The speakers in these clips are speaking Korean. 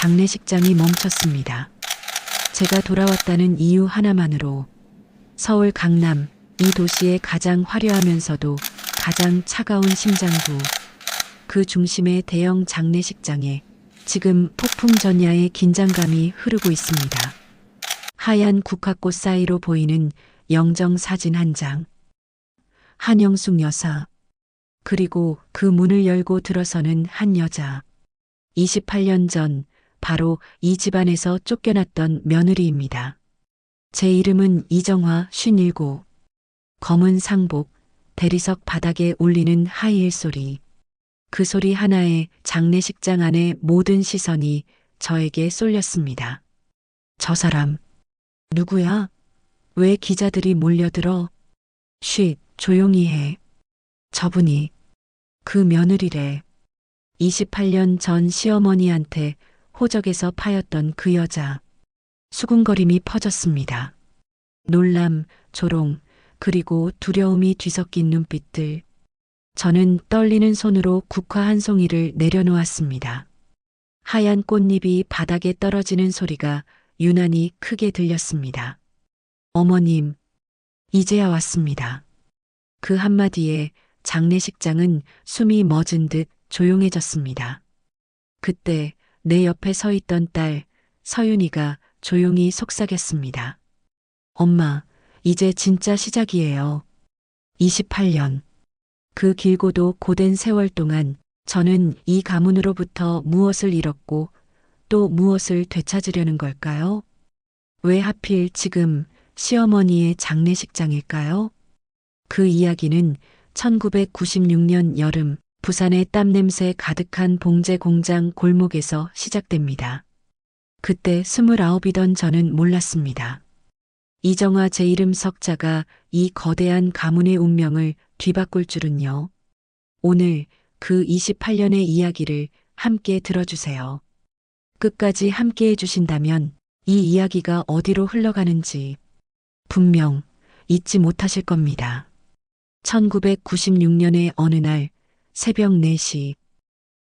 장례식장이 멈췄습니다. 제가 돌아왔다는 이유 하나만으로 서울 강남, 이 도시의 가장 화려하면서도 가장 차가운 심장부, 그 중심의 대형 장례식장에 지금 폭풍전야의 긴장감이 흐르고 있습니다. 하얀 국화꽃 사이로 보이는 영정 사진 한 장, 한영숙 여사, 그리고 그 문을 열고 들어서는 한 여자. 28년 전 바로 이 집안에서 쫓겨났던 며느리입니다. 제 이름은 이정화 57. 검은 상복, 대리석 바닥에 울리는 하이힐 소리. 그 소리 하나에 장례식장 안의 모든 시선이 저에게 쏠렸습니다. 저 사람, 누구야? 왜 기자들이 몰려들어? 쉿, 조용히 해. 저분이 그 며느리래. 28년 전 시어머니한테 호적에서 파였던 그 여자. 수군거림이 퍼졌습니다. 놀람, 조롱, 그리고 두려움이 뒤섞인 눈빛들. 저는 떨리는 손으로 국화 한 송이를 내려놓았습니다. 하얀 꽃잎이 바닥에 떨어지는 소리가 유난히 크게 들렸습니다. 어머님, 이제야 왔습니다. 그 한마디에 장례식장은 숨이 멎은 듯 조용해졌습니다. 그때 내 옆에 서 있던 딸, 서윤이가 조용히 속삭였습니다. 엄마, 이제 진짜 시작이에요. 28년. 그 길고도 고된 세월 동안 저는 이 가문으로부터 무엇을 잃었고 또 무엇을 되찾으려는 걸까요? 왜 하필 지금 시어머니의 장례식장일까요? 그 이야기는 1996년 여름 부산의 땀냄새 가득한 봉제 공장 골목에서 시작됩니다. 그때 29이던 저는 몰랐습니다. 이정화 제 이름 석자가 이 거대한 가문의 운명을 뒤바꿀 줄은요. 오늘 그 28년의 이야기를 함께 들어주세요. 끝까지 함께 해주신다면 이 이야기가 어디로 흘러가는지 분명 잊지 못하실 겁니다. 1996년의 어느 날 새벽 4시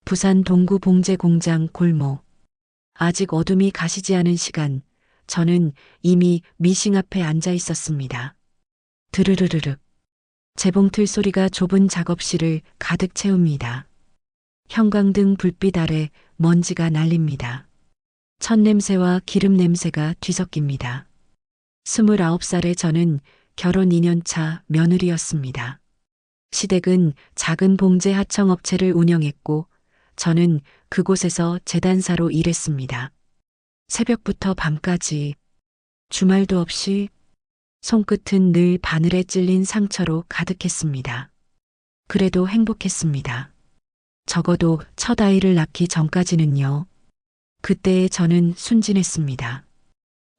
부산 동구 봉제 공장 골목. 아직 어둠이 가시지 않은 시간 저는 이미 미싱 앞에 앉아 있었습니다. 드르르르륵. 재봉틀 소리가 좁은 작업실을 가득 채웁니다. 형광등 불빛 아래 먼지가 날립니다. 첫 냄새와 기름 냄새가 뒤섞입니다. 29살의 저는 결혼 2년 차 며느리였습니다. 시댁은 작은 봉제 하청업체를 운영했고 저는 그곳에서 재단사로 일했습니다. 새벽부터 밤까지 주말도 없이 손끝은 늘 바늘에 찔린 상처로 가득했습니다. 그래도 행복했습니다. 적어도 첫 아이를 낳기 전까지는요. 그때의 저는 순진했습니다.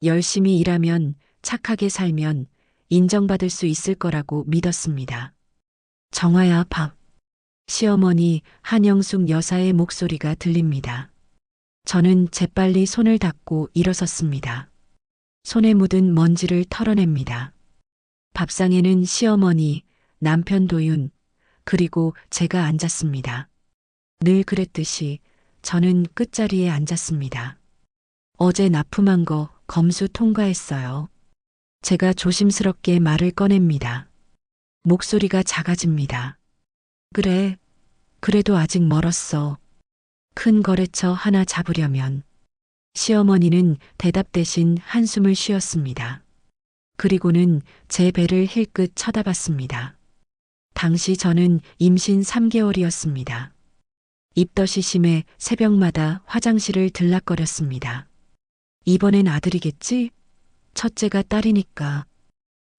열심히 일하면 착하게 살면 인정받을 수 있을 거라고 믿었습니다. 정화야 밥. 시어머니 한영숙 여사의 목소리가 들립니다. 저는 재빨리 손을 닦고 일어섰습니다. 손에 묻은 먼지를 털어냅니다. 밥상에는 시어머니, 남편 도윤, 그리고 제가 앉았습니다. 늘 그랬듯이 저는 끝자리에 앉았습니다. 어제 납품한 거 검수 통과했어요. 제가 조심스럽게 말을 꺼냅니다. 목소리가 작아집니다. 그래, 그래도 아직 멀었어. 큰 거래처 하나 잡으려면. 시어머니는 대답 대신 한숨을 쉬었습니다. 그리고는 제 배를 힐끗 쳐다봤습니다. 당시 저는 임신 3개월이었습니다. 입덧이 심해 새벽마다 화장실을 들락거렸습니다. 이번엔 아들이겠지? 첫째가 딸이니까.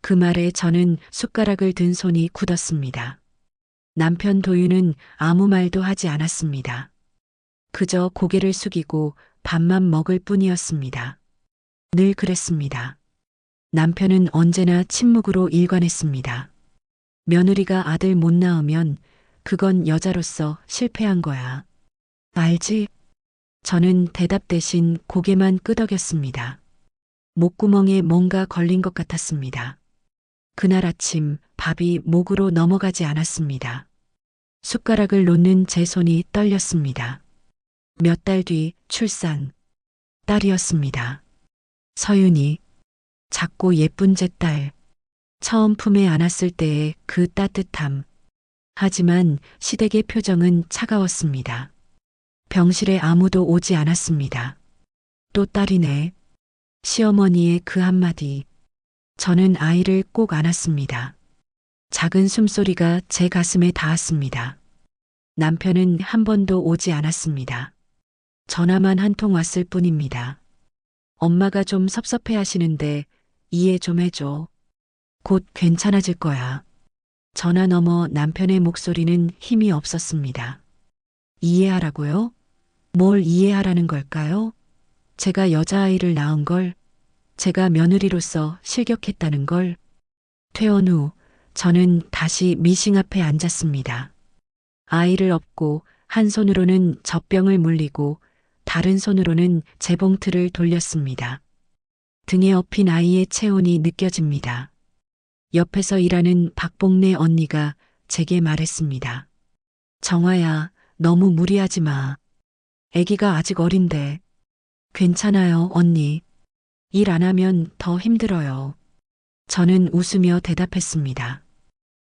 그 말에 저는 숟가락을 든 손이 굳었습니다. 남편 도윤은 아무 말도 하지 않았습니다. 그저 고개를 숙이고 밥만 먹을 뿐이었습니다. 늘 그랬습니다. 남편은 언제나 침묵으로 일관했습니다. 며느리가 아들 못 낳으면 그건 여자로서 실패한 거야. 알지? 저는 대답 대신 고개만 끄덕였습니다. 목구멍에 뭔가 걸린 것 같았습니다. 그날 아침 밥이 목으로 넘어가지 않았습니다. 숟가락을 놓는 제 손이 떨렸습니다. 몇 달 뒤 출산. 딸이었습니다. 서윤이, 작고 예쁜 제 딸. 처음 품에 안았을 때의 그 따뜻함. 하지만 시댁의 표정은 차가웠습니다. 병실에 아무도 오지 않았습니다. 또 딸이네. 시어머니의 그 한마디. 저는 아이를 꼭 안았습니다. 작은 숨소리가 제 가슴에 닿았습니다. 남편은 한 번도 오지 않았습니다. 전화만 한 통 왔을 뿐입니다. 엄마가 좀 섭섭해 하시는데 이해 좀 해줘. 곧 괜찮아질 거야. 전화 너머 남편의 목소리는 힘이 없었습니다. 이해하라고요? 뭘 이해하라는 걸까요? 제가 여자아이를 낳은 걸, 제가 며느리로서 실격했다는 걸. 퇴원 후 저는 다시 미싱 앞에 앉았습니다. 아이를 업고 한 손으로는 젖병을 물리고 다른 손으로는 재봉틀을 돌렸습니다. 등에 업힌 아이의 체온이 느껴집니다. 옆에서 일하는 박복래 언니가 제게 말했습니다. 정화야, 너무 무리하지 마. 아기가 아직 어린데. 괜찮아요, 언니. 일 안 하면 더 힘들어요. 저는 웃으며 대답했습니다.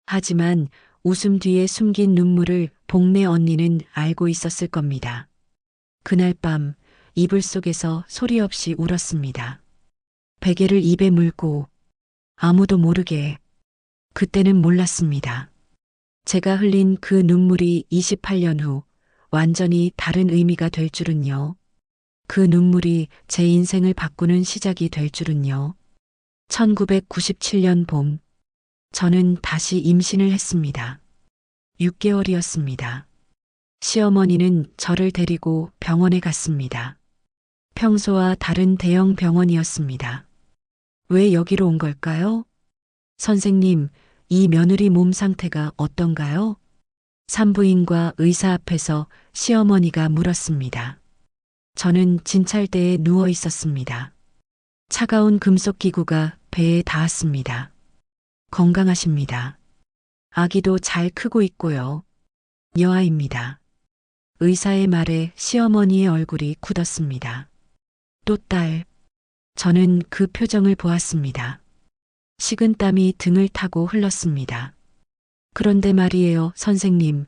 하지만 웃음 뒤에 숨긴 눈물을 복래 언니는 알고 있었을 겁니다. 그날 밤 이불 속에서 소리 없이 울었습니다. 베개를 입에 물고 아무도 모르게. 그때는 몰랐습니다. 제가 흘린 그 눈물이 28년 후 완전히 다른 의미가 될 줄은요. 그 눈물이 제 인생을 바꾸는 시작이 될 줄은요. 1997년 봄, 저는 다시 임신을 했습니다. 6개월이었습니다. 시어머니는 저를 데리고 병원에 갔습니다. 평소와 다른 대형 병원이었습니다. 왜 여기로 온 걸까요? 선생님, 이 며느리 몸 상태가 어떤가요? 산부인과 의사 앞에서 시어머니가 물었습니다. 저는 진찰대에 누워 있었습니다. 차가운 금속 기구가 배에 닿았습니다. 건강하십니다. 아기도 잘 크고 있고요. 여아입니다. 의사의 말에 시어머니의 얼굴이 굳었습니다. 또 딸. 저는 그 표정을 보았습니다. 식은땀이 등을 타고 흘렀습니다. 그런데 말이에요, 선생님.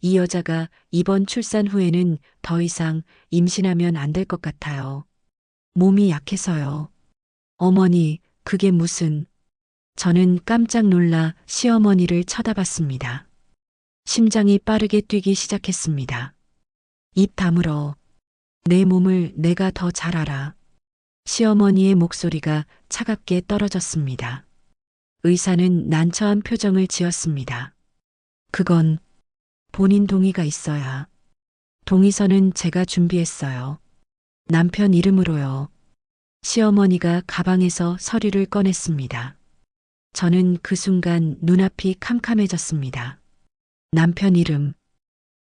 이 여자가 이번 출산 후에는 더 이상 임신하면 안 될 것 같아요. 몸이 약해서요. 어머니, 그게 무슨. 저는 깜짝 놀라 시어머니를 쳐다봤습니다. 심장이 빠르게 뛰기 시작했습니다. 입 다물어. 내 몸을 내가 더 잘 알아. 시어머니의 목소리가 차갑게 떨어졌습니다. 의사는 난처한 표정을 지었습니다. 그건 본인 동의가 있어야. 동의서는 제가 준비했어요. 남편 이름으로요. 시어머니가 가방에서 서류를 꺼냈습니다. 저는 그 순간 눈앞이 캄캄해졌습니다. 남편 이름,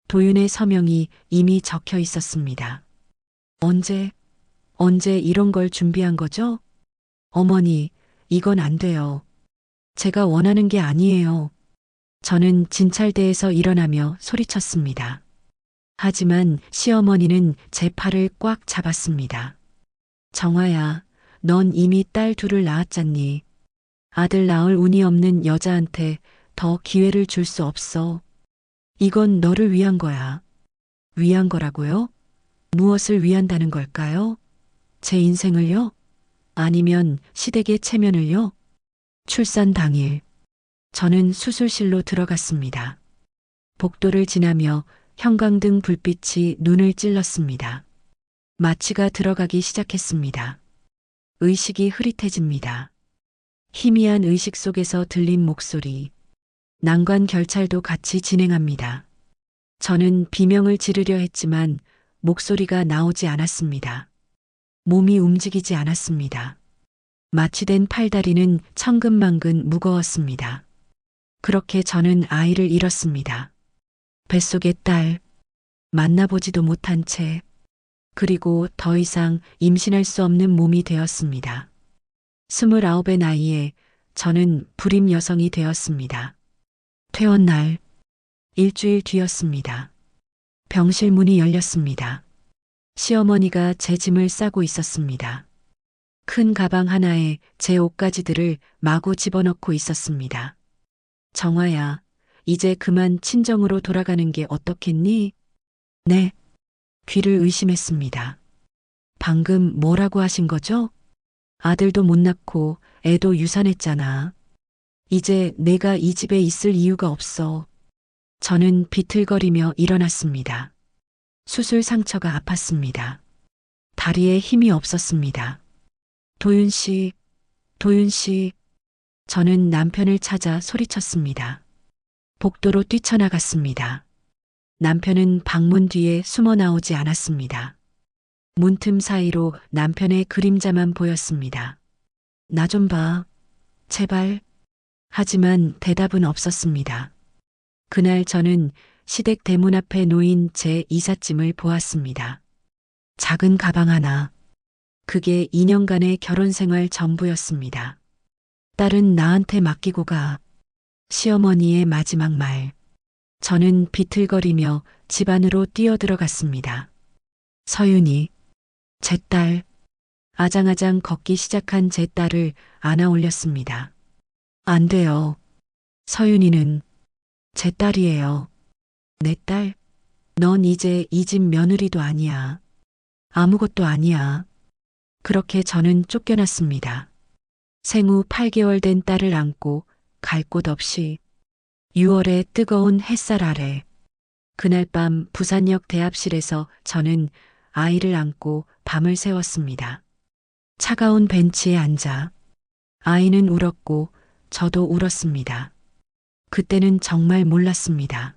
도윤의 서명이 이미 적혀 있었습니다. 언제 이런 걸 준비한 거죠? 어머니, 이건 안 돼요. 제가 원하는 게 아니에요. 저는 진찰대에서 일어나며 소리쳤습니다. 하지만 시어머니는 제 팔을 꽉 잡았습니다. 정화야, 넌 이미 딸 둘을 낳았잖니. 아들 낳을 운이 없는 여자한테 더 기회를 줄 수 없어. 이건 너를 위한 거야. 위한 거라고요? 무엇을 위한다는 걸까요? 제 인생을요? 아니면 시댁의 체면을요? 출산 당일, 저는 수술실로 들어갔습니다. 복도를 지나며 형광등 불빛이 눈을 찔렀습니다. 마취가 들어가기 시작했습니다. 의식이 흐릿해집니다. 희미한 의식 속에서 들린 목소리, 난관 결찰도 같이 진행합니다. 저는 비명을 지르려 했지만 목소리가 나오지 않았습니다. 몸이 움직이지 않았습니다. 마취된 팔다리는 천근만근 무거웠습니다. 그렇게 저는 아이를 잃었습니다. 뱃속의 딸, 만나보지도 못한 채, 그리고 더 이상 임신할 수 없는 몸이 되었습니다. 29의 나이에 저는 불임 여성이 되었습니다. 퇴원 날, 일주일 뒤였습니다. 병실 문이 열렸습니다. 시어머니가 제 짐을 싸고 있었습니다. 큰 가방 하나에 제 옷가지들을 마구 집어넣고 있었습니다. 정화야, 이제 그만 친정으로 돌아가는 게 어떻겠니? 네, 귀를 의심했습니다. 방금 뭐라고 하신 거죠? 아들도 못 낳고 애도 유산했잖아. 이제 내가 이 집에 있을 이유가 없어. 저는 비틀거리며 일어났습니다. 수술 상처가 아팠습니다. 다리에 힘이 없었습니다. 도윤 씨, 도윤 씨. 저는 남편을 찾아 소리쳤습니다. 복도로 뛰쳐나갔습니다. 남편은 방문 뒤에 숨어 나오지 않았습니다. 문틈 사이로 남편의 그림자만 보였습니다. 나 좀 봐. 제발. 하지만 대답은 없었습니다. 그날 저는 시댁 대문 앞에 놓인 제 이삿짐을 보았습니다. 작은 가방 하나. 그게 2년간의 결혼 생활 전부였습니다. 딸은 나한테 맡기고 가. 시어머니의 마지막 말. 저는 비틀거리며 집 안으로 뛰어들어갔습니다. 서윤이, 제 딸. 아장아장 걷기 시작한 제 딸을 안아 올렸습니다. 안 돼요. 서윤이는 제 딸이에요. 내 딸? 넌 이제 이 집 며느리도 아니야. 아무것도 아니야. 그렇게 저는 쫓겨났습니다. 생후 8개월 된 딸을 안고 갈 곳 없이 6월의 뜨거운 햇살 아래 그날 밤 부산역 대합실에서 저는 아이를 안고 밤을 새웠습니다. 차가운 벤치에 앉아 아이는 울었고 저도 울었습니다. 그때는 정말 몰랐습니다.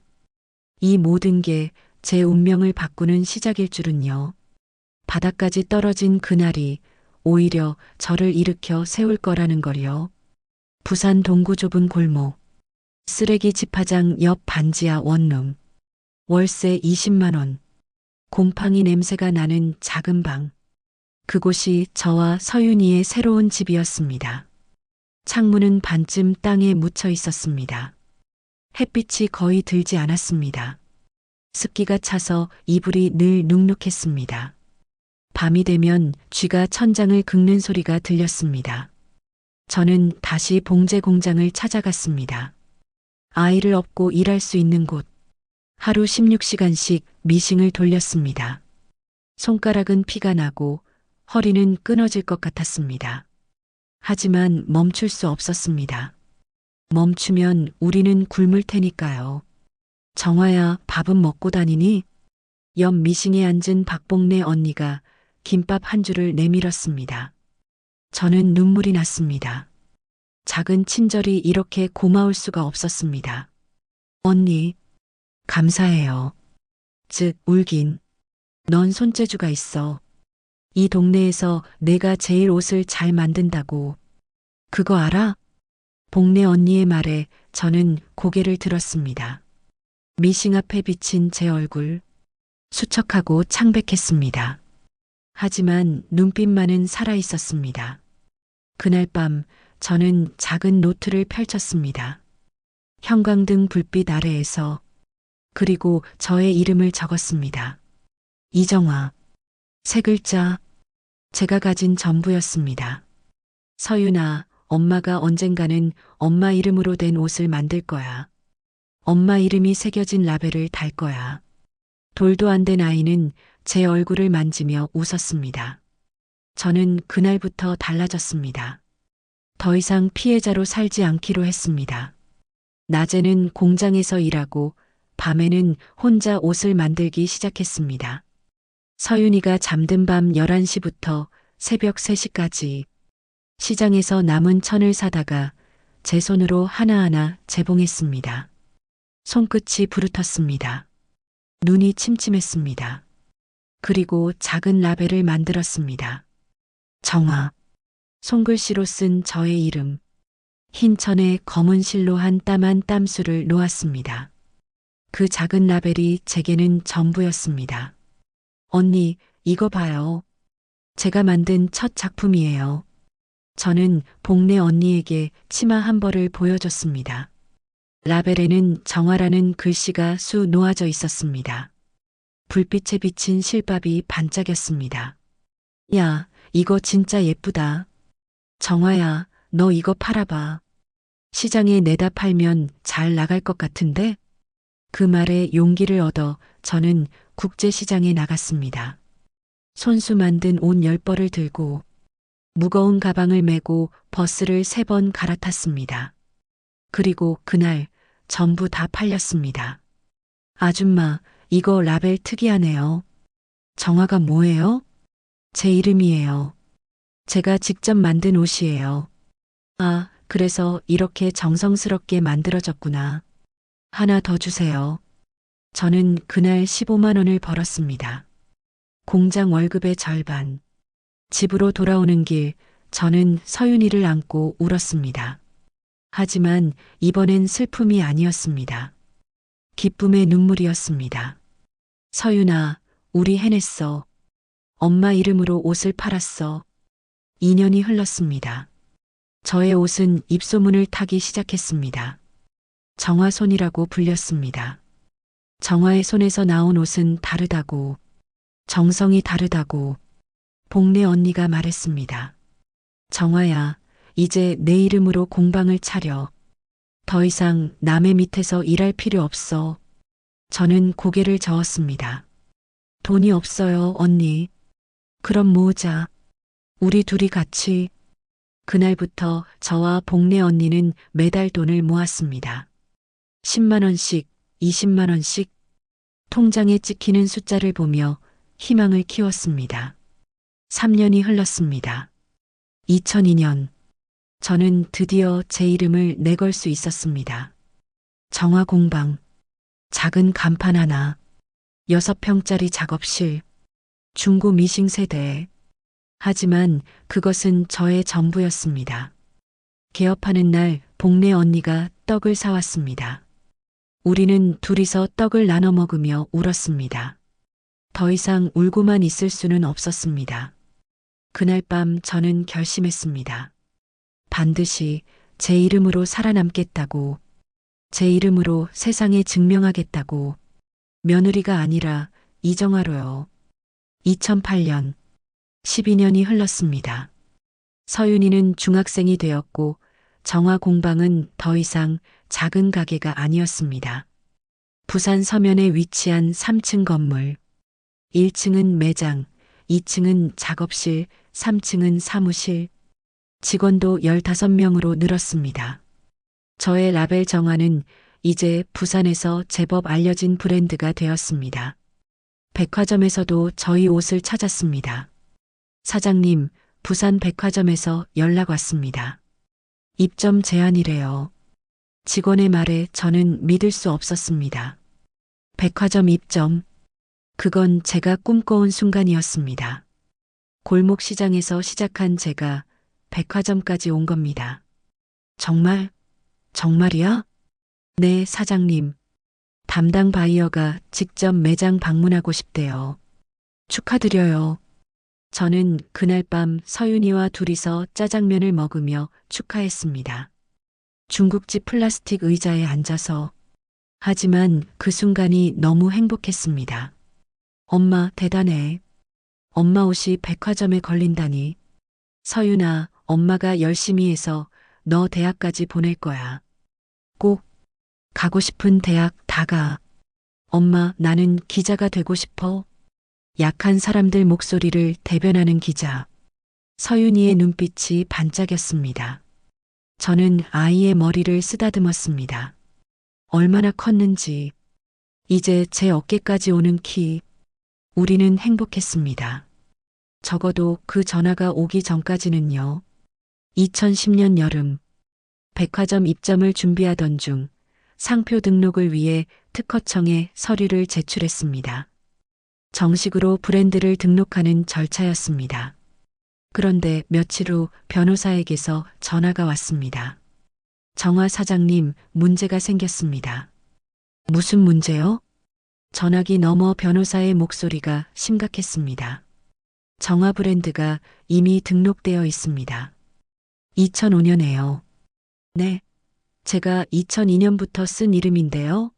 이 모든 게 제 운명을 바꾸는 시작일 줄은요. 바닥까지 떨어진 그날이 오히려 저를 일으켜 세울 거라는 걸요. 부산 동구 좁은 골목, 쓰레기 집화장 옆 반지하 원룸, 월세 20만 원, 곰팡이 냄새가 나는 작은 방. 그곳이 저와 서윤이의 새로운 집이었습니다. 창문은 반쯤 땅에 묻혀 있었습니다. 햇빛이 거의 들지 않았습니다. 습기가 차서 이불이 늘 눅눅했습니다. 밤이 되면 쥐가 천장을 긁는 소리가 들렸습니다. 저는 다시 봉제 공장을 찾아갔습니다. 아이를 업고 일할 수 있는 곳. 하루 16시간씩 미싱을 돌렸습니다. 손가락은 피가 나고 허리는 끊어질 것 같았습니다. 하지만 멈출 수 없었습니다. 멈추면 우리는 굶을 테니까요. 정화야, 밥은 먹고 다니니? 옆 미싱에 앉은 박봉래 언니가 김밥 한 줄을 내밀었습니다. 저는 눈물이 났습니다. 작은 친절이 이렇게 고마울 수가 없었습니다. 언니, 감사해요. 즉, 울긴. 넌 손재주가 있어. 이 동네에서 내가 제일 옷을 잘 만든다고. 그거 알아? 복래 언니의 말에 저는 고개를 들었습니다. 미싱 앞에 비친 제 얼굴. 수척하고 창백했습니다. 하지만 눈빛만은 살아 있었습니다. 그날 밤 저는 작은 노트를 펼쳤습니다. 형광등 불빛 아래에서 그리고 저의 이름을 적었습니다. 이정화. 세 글자. 제가 가진 전부였습니다. 서윤아, 엄마가 언젠가는 엄마 이름으로 된 옷을 만들 거야. 엄마 이름이 새겨진 라벨을 달 거야. 돌도 안 된 아이는 제 얼굴을 만지며 웃었습니다. 저는 그날부터 달라졌습니다. 더 이상 피해자로 살지 않기로 했습니다. 낮에는 공장에서 일하고 밤에는 혼자 옷을 만들기 시작했습니다. 서윤이가 잠든 밤 11시부터 새벽 3시까지 시장에서 남은 천을 사다가 제 손으로 하나하나 재봉했습니다. 손끝이 부르텄습니다. 눈이 침침했습니다. 그리고 작은 라벨을 만들었습니다. 정화. 손글씨로 쓴 저의 이름. 흰 천에 검은 실로 한 땀 한 땀수를 놓았습니다. 그 작은 라벨이 제게는 전부였습니다. 언니, 이거 봐요. 제가 만든 첫 작품이에요. 저는 복래 언니에게 치마 한 벌을 보여줬습니다. 라벨에는 정화라는 글씨가 수 놓아져 있었습니다. 불빛에 비친 실밥이 반짝였습니다. 야, 이거 진짜 예쁘다. 정화야, 너 이거 팔아봐. 시장에 내다 팔면 잘 나갈 것 같은데? 그 말에 용기를 얻어 저는 국제시장에 나갔습니다. 손수 만든 옷 10벌을 들고 무거운 가방을 메고 버스를 3번 갈아탔습니다. 그리고 그날 전부 다 팔렸습니다. 아줌마, 이거 라벨 특이하네요. 정화가 뭐예요? 제 이름이에요. 제가 직접 만든 옷이에요. 아, 그래서 이렇게 정성스럽게 만들어졌구나. 하나 더 주세요. 저는 그날 15만 원을 벌었습니다. 공장 월급의 절반. 집으로 돌아오는 길, 저는 서윤이를 안고 울었습니다. 하지만 이번엔 슬픔이 아니었습니다. 기쁨의 눈물이었습니다. 서윤아, 우리 해냈어. 엄마 이름으로 옷을 팔았어. 2년이 흘렀습니다. 저의 옷은 입소문을 타기 시작했습니다. 정화손이라고 불렸습니다. 정화의 손에서 나온 옷은 다르다고, 정성이 다르다고, 복래 언니가 말했습니다. 정화야, 이제 내 이름으로 공방을 차려. 더 이상 남의 밑에서 일할 필요 없어. 저는 고개를 저었습니다. 돈이 없어요, 언니. 그럼 모으자. 우리 둘이 같이. 그날부터 저와 복래 언니는 매달 돈을 모았습니다. 10만 원씩, 20만 원씩 통장에 찍히는 숫자를 보며 희망을 키웠습니다. 3년이 흘렀습니다. 2002년 저는 드디어 제 이름을 내걸 수 있었습니다. 정화공방, 작은 간판 하나, 6평짜리 작업실, 중고 미싱 세대. 하지만 그것은 저의 전부였습니다. 개업하는 날 복래 언니가 떡을 사왔습니다. 우리는 둘이서 떡을 나눠 먹으며 울었습니다. 더 이상 울고만 있을 수는 없었습니다. 그날 밤 저는 결심했습니다. 반드시 제 이름으로 살아남겠다고, 제 이름으로 세상에 증명하겠다고, 며느리가 아니라 이정화로요. 2008년, 12년이 흘렀습니다. 서윤이는 중학생이 되었고 정화 공방은 더 이상 작은 가게가 아니었습니다. 부산 서면에 위치한 3층 건물. 1층은 매장, 2층은 작업실, 3층은 사무실. 직원도 15명으로 늘었습니다. 저의 라벨 정화는 이제 부산에서 제법 알려진 브랜드가 되었습니다. 백화점에서도 저희 옷을 찾았습니다. 사장님, 부산 백화점에서 연락 왔습니다. 입점 제안이래요. 직원의 말에 저는 믿을 수 없었습니다. 백화점 입점. 그건 제가 꿈꿔온 순간이었습니다. 골목 시장에서 시작한 제가 백화점까지 온 겁니다. 정말? 정말이야? 네, 사장님. 담당 바이어가 직접 매장 방문하고 싶대요. 축하드려요. 저는 그날 밤 서윤이와 둘이서 짜장면을 먹으며 축하했습니다. 중국집 플라스틱 의자에 앉아서. 하지만 그 순간이 너무 행복했습니다. 엄마 대단해. 엄마 옷이 백화점에 걸린다니. 서윤아, 엄마가 열심히 해서 너 대학까지 보낼 거야. 꼭 가고 싶은 대학 다 가. 엄마, 나는 기자가 되고 싶어. 약한 사람들 목소리를 대변하는 기자. 서윤이의 눈빛이 반짝였습니다. 저는 아이의 머리를 쓰다듬었습니다. 얼마나 컸는지. 이제 제 어깨까지 오는 키. 우리는 행복했습니다. 적어도 그 전화가 오기 전까지는요. 2010년 여름, 백화점 입점을 준비하던 중 상표 등록을 위해 특허청에 서류를 제출했습니다. 정식으로 브랜드를 등록하는 절차였습니다. 그런데 며칠 후 변호사에게서 전화가 왔습니다. 정화 사장님, 문제가 생겼습니다. 무슨 문제요? 전화기 너머 변호사의 목소리가 심각했습니다. 정화 브랜드가 이미 등록되어 있습니다. 2005년에요. 네. 제가 2002년부터 쓴 이름인데요.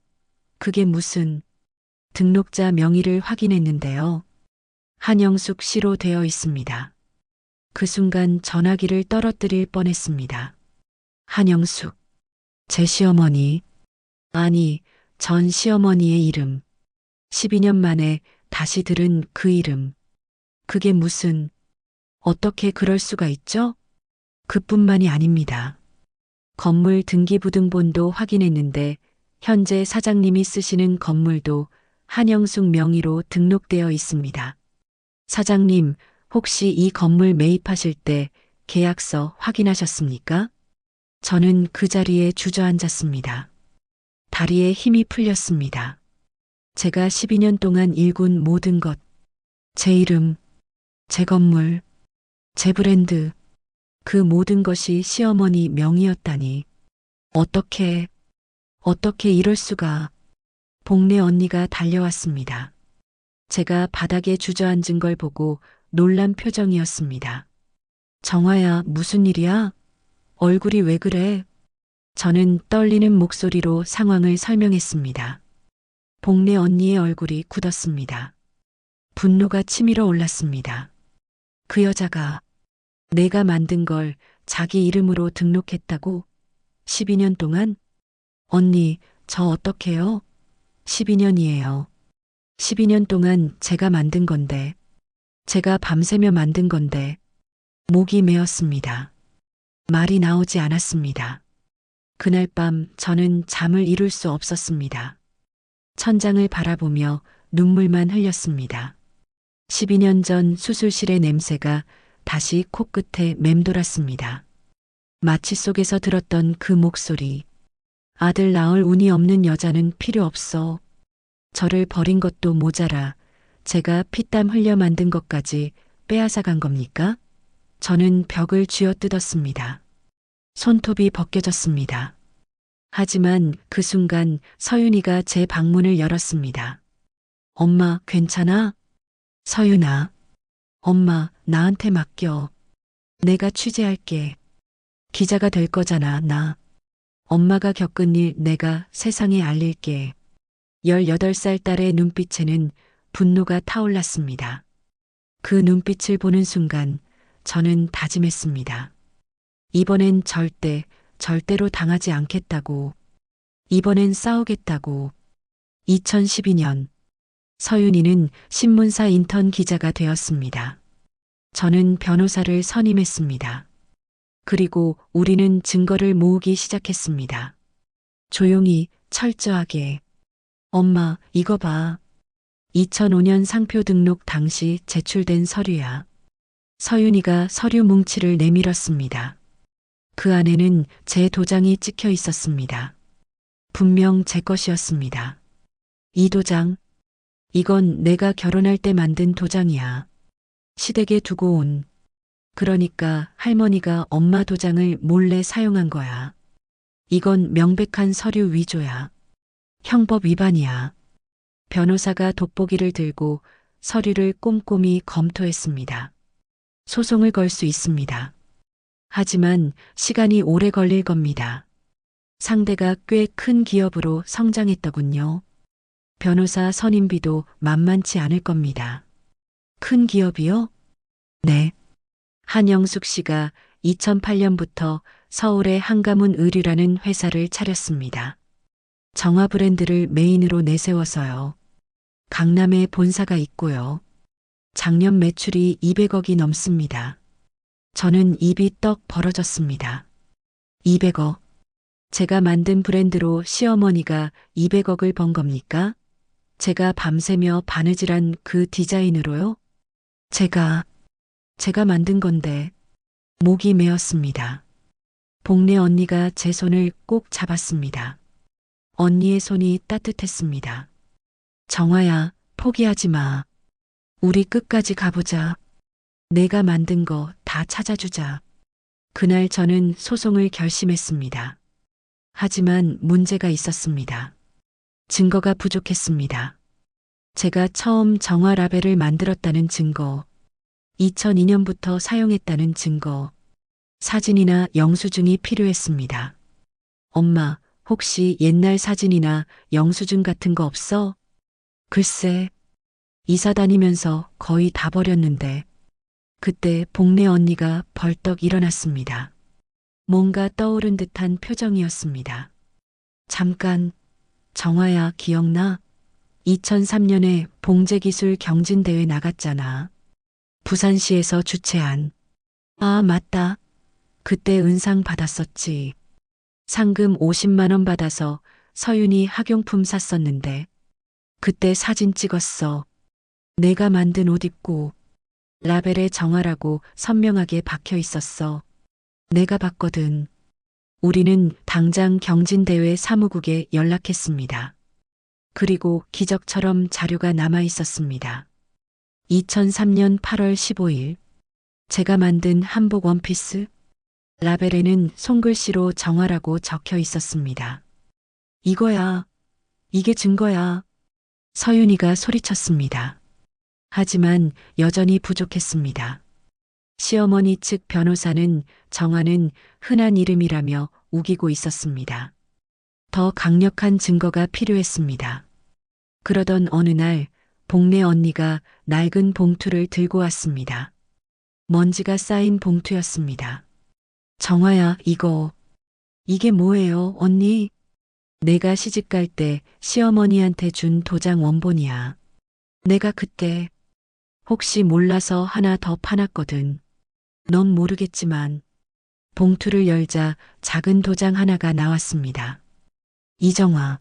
그게 무슨... 등록자 명의를 확인했는데요. 한영숙 씨로 되어 있습니다. 그 순간 전화기를 떨어뜨릴 뻔했습니다. 한영숙, 제 시어머니, 아니, 전 시어머니의 이름. 12년 만에 다시 들은 그 이름. 그게 무슨, 어떻게 그럴 수가 있죠? 그뿐만이 아닙니다. 건물 등기부등본도 확인했는데 현재 사장님이 쓰시는 건물도 한영숙 명의로 등록되어 있습니다. 사장님, 혹시 이 건물 매입하실 때 계약서 확인하셨습니까? 저는 그 자리에 주저앉았습니다. 다리에 힘이 풀렸습니다. 제가 12년 동안 일군 모든 것, 제 이름, 제 건물, 제 브랜드, 그 모든 것이 시어머니 명의였다니. 어떻게 이럴 수가. 복례 언니가 달려왔습니다. 제가 바닥에 주저앉은 걸 보고 놀란 표정이었습니다. 정화야, 무슨 일이야? 얼굴이 왜 그래? 저는 떨리는 목소리로 상황을 설명했습니다. 복례 언니의 얼굴이 굳었습니다. 분노가 치밀어 올랐습니다. 그 여자가 내가 만든 걸 자기 이름으로 등록했다고? 12년 동안? 언니, 저 어떡해요? 12년이에요. 12년 동안 제가 만든 건데, 제가 밤새며 만든 건데, 목이 메었습니다. 말이 나오지 않았습니다. 그날 밤 저는 잠을 이룰 수 없었습니다. 천장을 바라보며 눈물만 흘렸습니다. 12년 전 수술실의 냄새가 다시 코끝에 맴돌았습니다. 마취 속에서 들었던 그 목소리. 아들 낳을 운이 없는 여자는 필요 없어. 저를 버린 것도 모자라 제가 피땀 흘려 만든 것까지 빼앗아 간 겁니까? 저는 벽을 쥐어뜯었습니다. 손톱이 벗겨졌습니다. 하지만 그 순간 서윤이가 제 방문을 열었습니다. 엄마, 괜찮아? 서윤아, 엄마, 나한테 맡겨. 내가 취재할게. 기자가 될 거잖아, 나. 엄마가 겪은 일 내가 세상에 알릴게. 18살 딸의 눈빛에는 분노가 타올랐습니다. 그 눈빛을 보는 순간 저는 다짐했습니다. 이번엔 절대로 당하지 않겠다고. 이번엔 싸우겠다고. 2012년 서윤이는 신문사 인턴 기자가 되었습니다. 저는 변호사를 선임했습니다. 그리고 우리는 증거를 모으기 시작했습니다. 조용히, 철저하게. 엄마, 이거 봐. 2005년 상표 등록 당시 제출된 서류야. 서윤이가 서류 뭉치를 내밀었습니다. 그 안에는 제 도장이 찍혀 있었습니다. 분명 제 것이었습니다. 이 도장, 이건 내가 결혼할 때 만든 도장이야. 시댁에 두고 온. 그러니까 할머니가 엄마 도장을 몰래 사용한 거야. 이건 명백한 서류 위조야. 형법 위반이야. 변호사가 돋보기를 들고 서류를 꼼꼼히 검토했습니다. 소송을 걸 수 있습니다. 하지만 시간이 오래 걸릴 겁니다. 상대가 꽤 큰 기업으로 성장했더군요. 변호사 선임비도 만만치 않을 겁니다. 큰 기업이요? 네. 한영숙 씨가 2008년부터 서울의 한가문 의류라는 회사를 차렸습니다. 정화 브랜드를 메인으로 내세워서요. 강남에 본사가 있고요. 작년 매출이 200억이 넘습니다. 저는 입이 떡 벌어졌습니다. 200억. 제가 만든 브랜드로 시어머니가 200억을 번 겁니까? 제가 밤새며 바느질한 그 디자인으로요? 제가 만든 건데. 목이 메었습니다. 복례 언니가 제 손을 꼭 잡았습니다. 언니의 손이 따뜻했습니다. 정화야, 포기하지 마. 우리 끝까지 가보자. 내가 만든 거 다 찾아주자. 그날 저는 소송을 결심했습니다. 하지만 문제가 있었습니다. 증거가 부족했습니다. 제가 처음 정화 라벨을 만들었다는 증거, 2002년부터 사용했다는 증거, 사진이나 영수증이 필요했습니다. 엄마, 혹시 옛날 사진이나 영수증 같은 거 없어? 글쎄, 이사 다니면서 거의 다 버렸는데, 그때 복례 언니가 벌떡 일어났습니다. 뭔가 떠오른 듯한 표정이었습니다. 잠깐, 정화야, 기억나? 2003년에 봉제기술 경진대회 나갔잖아. 부산시에서 주최한. 아, 맞다. 그때 은상 받았었지. 상금 50만 원 받아서 서윤이 학용품 샀었는데, 그때 사진 찍었어. 내가 만든 옷 입고, 라벨에 정화라고 선명하게 박혀 있었어. 내가 봤거든. 우리는 당장 경진대회 사무국에 연락했습니다. 그리고 기적처럼 자료가 남아 있었습니다. 2003년 8월 15일, 제가 만든 한복 원피스, 라벨에는 손글씨로 정화라고 적혀 있었습니다. 이거야. 이게 증거야. 서윤이가 소리쳤습니다. 하지만 여전히 부족했습니다. 시어머니 측 변호사는 정화는 흔한 이름이라며 우기고 있었습니다. 더 강력한 증거가 필요했습니다. 그러던 어느 날 복례 언니가 낡은 봉투를 들고 왔습니다. 먼지가 쌓인 봉투였습니다. 정화야, 이게 뭐예요, 언니? 내가 시집갈 때 시어머니한테 준 도장 원본이야. 내가 그때 혹시 몰라서 하나 더 파놨거든. 넌 모르겠지만 봉투를 열자 작은 도장 하나가 나왔습니다. 이정화.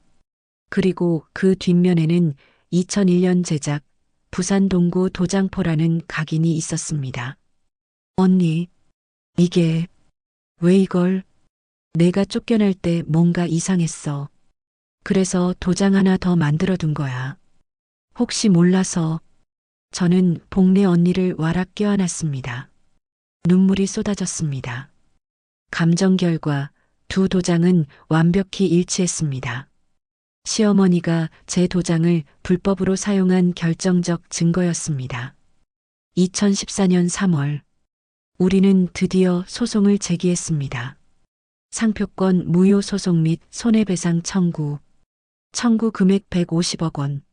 그리고 그 뒷면에는 2001년 제작 부산 동구 도장포라는 각인이 있었습니다. 언니, 이게 왜 이걸? 내가 쫓겨날 때 뭔가 이상했어. 그래서 도장 하나 더 만들어 둔 거야. 혹시 몰라서. 저는 복례 언니를 와락 껴안았습니다. 눈물이 쏟아졌습니다. 감정 결과 두 도장은 완벽히 일치했습니다. 시어머니가 제 도장을 불법으로 사용한 결정적 증거였습니다. 2014년 3월, 우리는 드디어 소송을 제기했습니다. 상표권 무효 소송 및 손해배상 청구. 청구 금액 150억 원.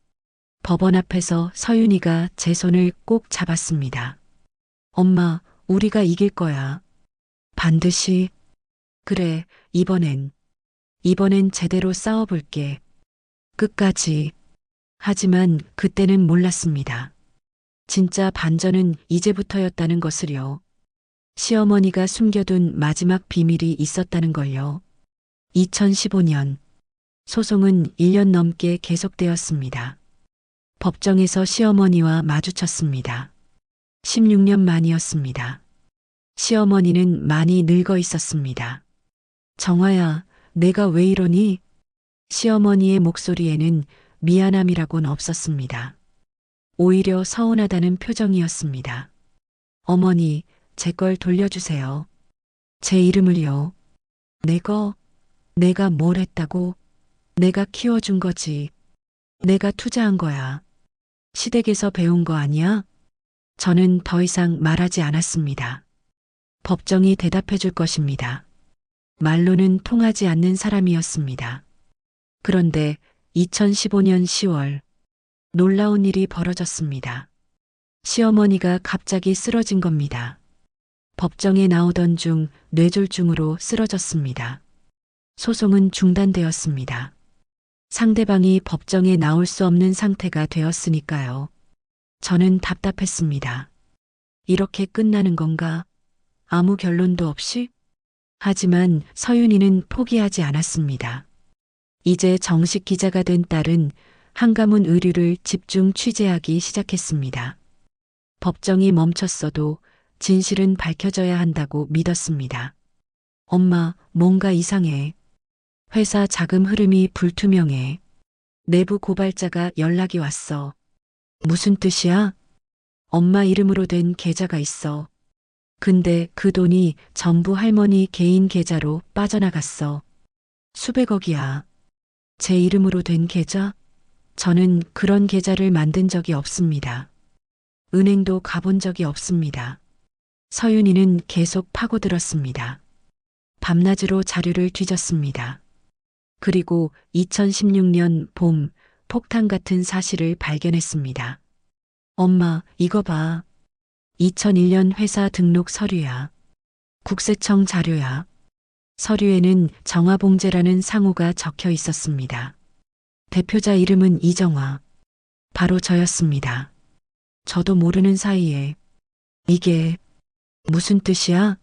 법원 앞에서 서윤이가 제 손을 꼭 잡았습니다. 엄마, 우리가 이길 거야. 반드시. 그래, 이번엔 제대로 싸워볼게. 끝까지. 하지만 그때는 몰랐습니다. 진짜 반전은 이제부터였다는 것을요. 시어머니가 숨겨둔 마지막 비밀이 있었다는 걸요. 2015년 소송은 1년 넘게 계속되었습니다. 법정에서 시어머니와 마주쳤습니다. 16년 만이었습니다. 시어머니는 많이 늙어 있었습니다. 정화야, 내가 왜 이러니? 시어머니의 목소리에는 미안함이라곤 없었습니다. 오히려 서운하다는 표정이었습니다. 어머니, 제 걸 돌려주세요. 제 이름을요. 내가 뭘 했다고? 내가 키워준 거지. 내가 투자한 거야. 시댁에서 배운 거 아니야? 저는 더 이상 말하지 않았습니다. 법정이 대답해 줄 것입니다. 말로는 통하지 않는 사람이었습니다. 그런데 2015년 10월, 놀라운 일이 벌어졌습니다. 시어머니가 갑자기 쓰러진 겁니다. 법정에 나오던 중 뇌졸중으로 쓰러졌습니다. 소송은 중단되었습니다. 상대방이 법정에 나올 수 없는 상태가 되었으니까요. 저는 답답했습니다. 이렇게 끝나는 건가? 아무 결론도 없이? 하지만 서윤이는 포기하지 않았습니다. 이제 정식 기자가 된 딸은 한가문 의류를 집중 취재하기 시작했습니다. 법정이 멈췄어도 진실은 밝혀져야 한다고 믿었습니다. 엄마, 뭔가 이상해. 회사 자금 흐름이 불투명해. 내부 고발자가 연락이 왔어. 무슨 뜻이야? 엄마 이름으로 된 계좌가 있어. 근데 그 돈이 전부 할머니 개인 계좌로 빠져나갔어. 수백억이야. 제 이름으로 된 계좌? 저는 그런 계좌를 만든 적이 없습니다. 은행도 가본 적이 없습니다. 서윤이는 계속 파고들었습니다. 밤낮으로 자료를 뒤졌습니다. 그리고 2016년 봄 폭탄 같은 사실을 발견했습니다. 엄마, 이거 봐. 2001년 회사 등록 서류야. 국세청 자료야. 서류에는 정화봉제라는 상호가 적혀 있었습니다. 대표자 이름은 이정화. 바로 저였습니다. 저도 모르는 사이에 이게 무슨 뜻이야?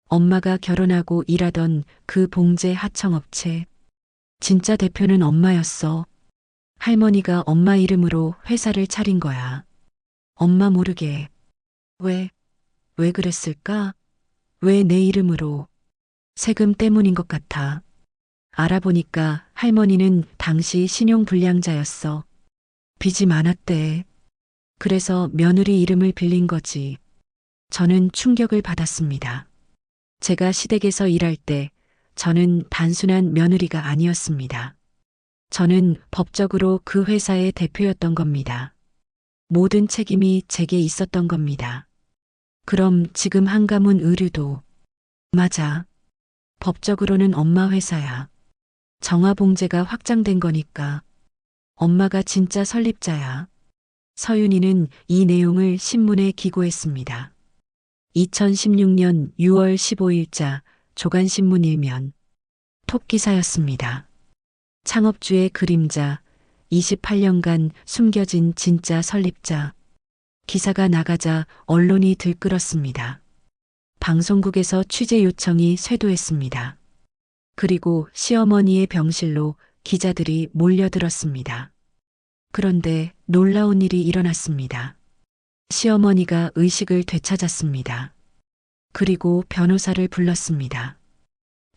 엄마가 결혼하고 일하던 그 봉제 하청업체. 진짜 대표는 엄마였어. 할머니가 엄마 이름으로 회사를 차린 거야. 엄마 모르게. 왜 그랬을까? 왜 내 이름으로? 세금 때문인 것 같아. 알아보니까 할머니는 당시 신용불량자였어. 빚이 많았대. 그래서 며느리 이름을 빌린 거지. 저는 충격을 받았습니다. 제가 시댁에서 일할 때 저는 단순한 며느리가 아니었습니다. 저는 법적으로 그 회사의 대표였던 겁니다. 모든 책임이 제게 있었던 겁니다. 그럼 지금 한가문 의류도 맞아. 법적으로는 엄마 회사야. 정화봉제가 확장된 거니까 엄마가 진짜 설립자야. 서윤이는 이 내용을 신문에 기고했습니다. 2016년 6월 15일자 조간신문 일면 톱기사였습니다. 창업주의 그림자, 28년간 숨겨진 진짜 설립자. 기사가 나가자 언론이 들끓었습니다. 방송국에서 취재 요청이 쇄도했습니다. 그리고 시어머니의 병실로 기자들이 몰려들었습니다. 그런데 놀라운 일이 일어났습니다. 시어머니가 의식을 되찾았습니다. 그리고 변호사를 불렀습니다.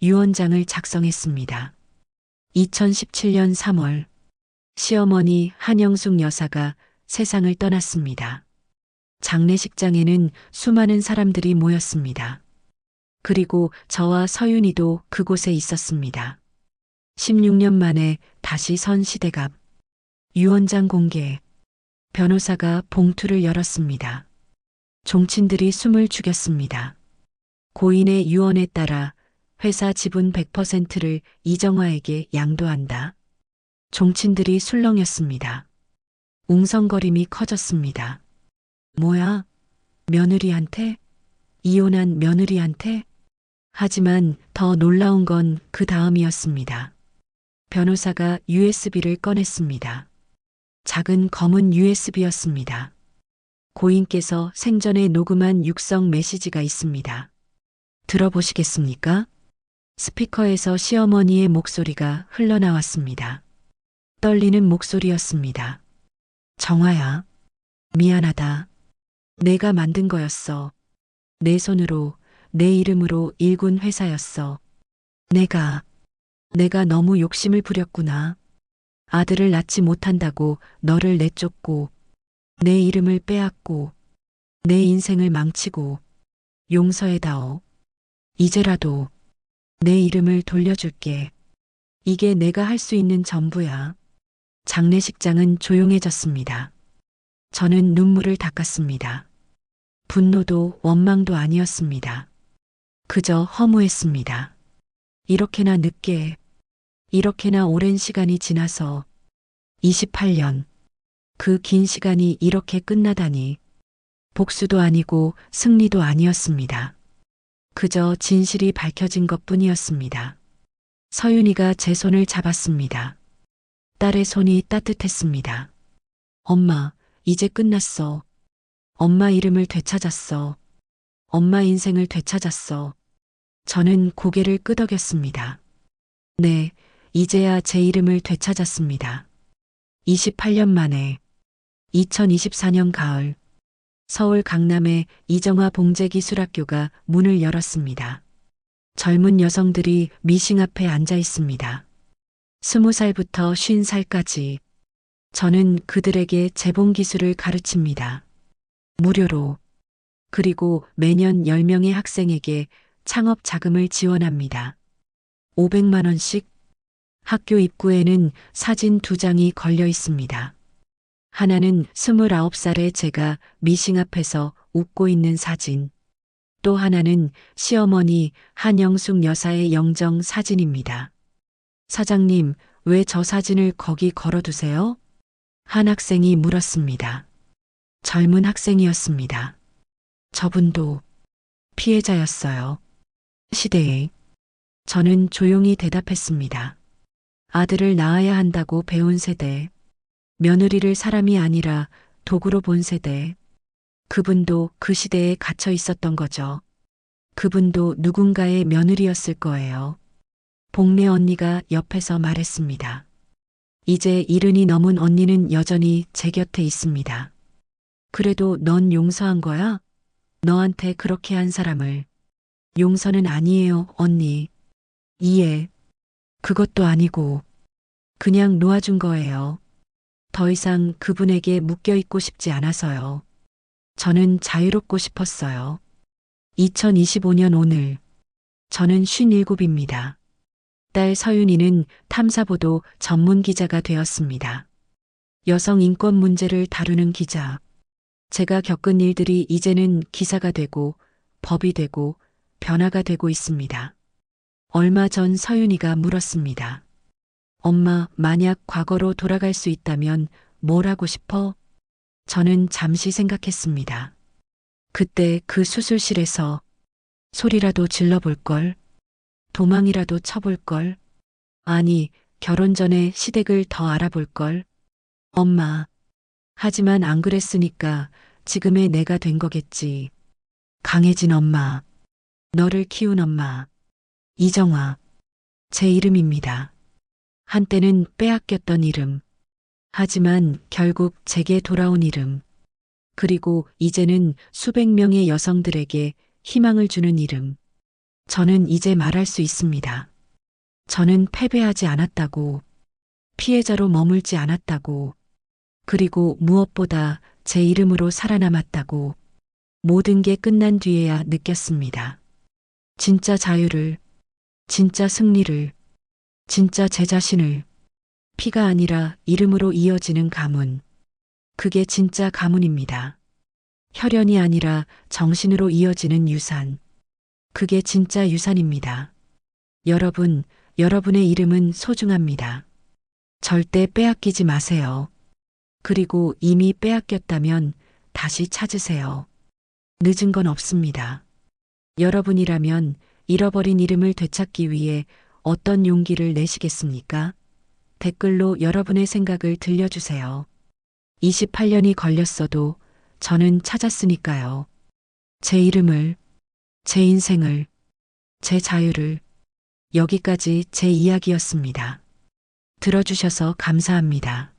유언장을 작성했습니다. 2017년 3월 시어머니 한영숙 여사가 세상을 떠났습니다. 장례식장에는 수많은 사람들이 모였습니다. 그리고 저와 서윤이도 그곳에 있었습니다. 16년 만에 다시 선 시댁 앞. 유언장 공개. 변호사가 봉투를 열었습니다. 종친들이 숨을 죽였습니다. 고인의 유언에 따라 회사 지분 100%를 이정화에게 양도한다. 종친들이 술렁였습니다. 웅성거림이 커졌습니다. 뭐야? 며느리한테? 이혼한 며느리한테? 하지만 더 놀라운 건 그 다음이었습니다. 변호사가 USB를 꺼냈습니다. 작은 검은 USB였습니다. 고인께서 생전에 녹음한 육성 메시지가 있습니다. 들어보시겠습니까? 스피커에서 시어머니의 목소리가 흘러나왔습니다. 떨리는 목소리였습니다. 정화야, 미안하다. 내가 만든 거였어. 내 손으로, 내 이름으로 일군 회사였어. 내가 너무 욕심을 부렸구나. 아들을 낳지 못한다고 너를 내쫓고, 내 이름을 빼앗고, 내 인생을 망치고, 용서해다오. 이제라도 내 이름을 돌려줄게. 이게 내가 할 수 있는 전부야. 장례식장은 조용해졌습니다. 저는 눈물을 닦았습니다. 분노도 원망도 아니었습니다. 그저 허무했습니다. 이렇게나 늦게, 이렇게나 오랜 시간이 지나서 28년, 그 긴 시간이 이렇게 끝나다니. 복수도 아니고 승리도 아니었습니다. 그저 진실이 밝혀진 것뿐이었습니다. 서윤이가 제 손을 잡았습니다. 딸의 손이 따뜻했습니다. 엄마, 이제 끝났어. 엄마 이름을 되찾았어. 엄마 인생을 되찾았어. 저는 고개를 끄덕였습니다. 네, 이제야 제 이름을 되찾았습니다. 28년 만에 2024년 가을 서울 강남의 이정화 봉제기술학교가 문을 열었습니다. 젊은 여성들이 미싱 앞에 앉아 있습니다. 20살부터 50살까지. 저는 그들에게 재봉 기술을 가르칩니다. 무료로. 그리고 매년 10명의 학생에게 창업 자금을 지원합니다. 500만 원씩. 학교 입구에는 사진 2장이 걸려 있습니다. 하나는 29살의 제가 미싱 앞에서 웃고 있는 사진. 또 하나는 시어머니 한영숙 여사의 영정 사진입니다. 사장님, 왜 저 사진을 거기 걸어두세요? 한 학생이 물었습니다. 젊은 학생이었습니다. 저분도 피해자였어요. 시대에. 저는 조용히 대답했습니다. 아들을 낳아야 한다고 배운 세대. 며느리를 사람이 아니라 도구로 본 세대. 그분도 그 시대에 갇혀 있었던 거죠. 그분도 누군가의 며느리였을 거예요. 복례 언니가 옆에서 말했습니다. 이제 70이 넘은 언니는 여전히 제 곁에 있습니다. 그래도 넌 용서한 거야? 너한테 그렇게 한 사람을. 용서는 아니에요, 언니. 이해. 그것도 아니고 그냥 놓아준 거예요. 더 이상 그분에게 묶여 있고 싶지 않아서요. 저는 자유롭고 싶었어요. 2025년 오늘 저는 57입니다. 딸 서윤이는 탐사보도 전문 기자가 되었습니다. 여성 인권 문제를 다루는 기자. 제가 겪은 일들이 이제는 기사가 되고 법이 되고 변화가 되고 있습니다. 얼마 전 서윤이가 물었습니다. 엄마, 만약 과거로 돌아갈 수 있다면 뭘 하고 싶어? 저는 잠시 생각했습니다. 그때 그 수술실에서 소리라도 질러볼 걸, 도망이라도 쳐볼 걸, 아니, 결혼 전에 시댁을 더 알아볼 걸. 엄마. 하지만 안 그랬으니까 지금의 내가 된 거겠지. 강혜진 엄마. 너를 키운 엄마. 이정화. 제 이름입니다. 한때는 빼앗겼던 이름. 하지만 결국 제게 돌아온 이름. 그리고 이제는 수백 명의 여성들에게 희망을 주는 이름. 저는 이제 말할 수 있습니다. 저는 패배하지 않았다고. 피해자로 머물지 않았다고. 그리고 무엇보다 제 이름으로 살아남았다고. 모든 게 끝난 뒤에야 느꼈습니다. 진짜 자유를, 진짜 승리를, 진짜 제 자신을. 피가 아니라 이름으로 이어지는 가문. 그게 진짜 가문입니다. 혈연이 아니라 정신으로 이어지는 유산. 그게 진짜 유산입니다. 여러분, 여러분의 이름은 소중합니다. 절대 빼앗기지 마세요. 그리고 이미 빼앗겼다면 다시 찾으세요. 늦은 건 없습니다. 여러분이라면 잃어버린 이름을 되찾기 위해 어떤 용기를 내시겠습니까? 댓글로 여러분의 생각을 들려주세요. 28년이 걸렸어도 저는 찾았으니까요. 제 이름을, 제 인생을, 제 자유를. 여기까지 제 이야기였습니다. 들어주셔서 감사합니다.